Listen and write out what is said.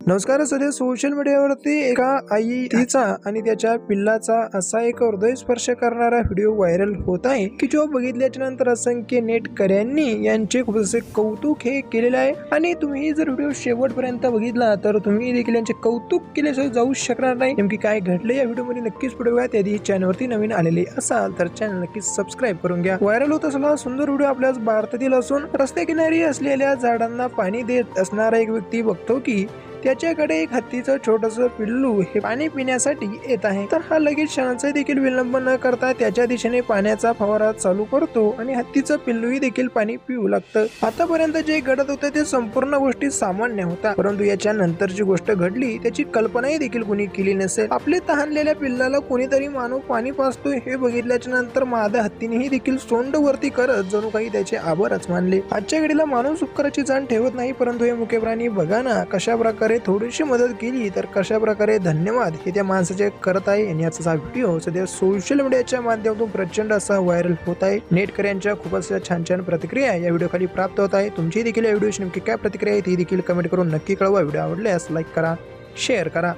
नमस्कार. सध्या सोशल मीडियावरती एका आई तिचा आणि त्याच्या पिल्लाचा असा एक हृदयस्पर्श करणारा व्हिडिओ व्हायरल होत आहे की जो बघितल्याच्या नंतर असंख्य नेटकऱ्यांनी यांचे खूप असे कौतुक हे केलेले आहे. आणि तुम्ही जर व्हिडिओ शेवटपर्यंत बघितला तर तुम्ही देखील यांचे कौतुक केल्याशिवाय जाऊ शकणार नाही. नेमकी काय घडले या व्हिडिओमध्ये नक्कीच पुढे बघा. त्याआधी चॅनलवरती नवीन आलेले असाल तर चॅनल नक्कीच सबस्क्राईब करून घ्या. व्हायरल होत असलेला सुंदर व्हिडिओ आपल्या भारतातील असून रस्त्याकिनारी असलेल्या झाडांना पाणी देत असणारा एक व्यक्ती बघतो की त्याच्याकडे एक हत्तीचं छोटंसं पिल्लू हे पाणी पिण्यासाठी येत आहे. तर हा लगेच क्षणाचा देखील विलंब न करता त्याच्या दिशेने पाण्याचा फवारा चालू करतो आणि हत्तीचं पिल्लूही देखील पाणी पिऊ लागतं. आतापर्यंत जे घडत होतं ते संपूर्ण गोष्टी सामान्य होता, परंतु याच्या नंतरची गोष्ट घडली त्याची कल्पनाही देखील कुणी केली नसेल. आपले तहानलेल्या पिल्लाला कोणीतरी मानव पाणी पाजतोय हे बघितल्याच्या नंतर मादा हत्तीनेही देखील सोंड वरती करत जणू काही त्याचे आभारच मानले. आजच्या घडीला माणूस उपकाराची जाण ठेवत नाही, परंतु हे मुके प्राणी बघा ना कशा प्रकारे थोडीशी मदत केली तर कशा प्रकारे धन्यवाद हे त्या माणसाचे करत आहे. आणि याचा व्हिडिओ सध्या सोशल मीडियाच्या माध्यमातून प्रचंड असा व्हायरल होत आहे. नेटकऱ्यांच्या खूप अशा छान छान प्रतिक्रिया या व्हिडिओ खाली प्राप्त होत आहे. तुमची देखील या व्हिडिओची नेमकी काय प्रतिक्रिया आहे ती देखील कमेंट करून नक्की कळवा. व्हिडिओ आवडल्यास लाईक करा, शेअर करा.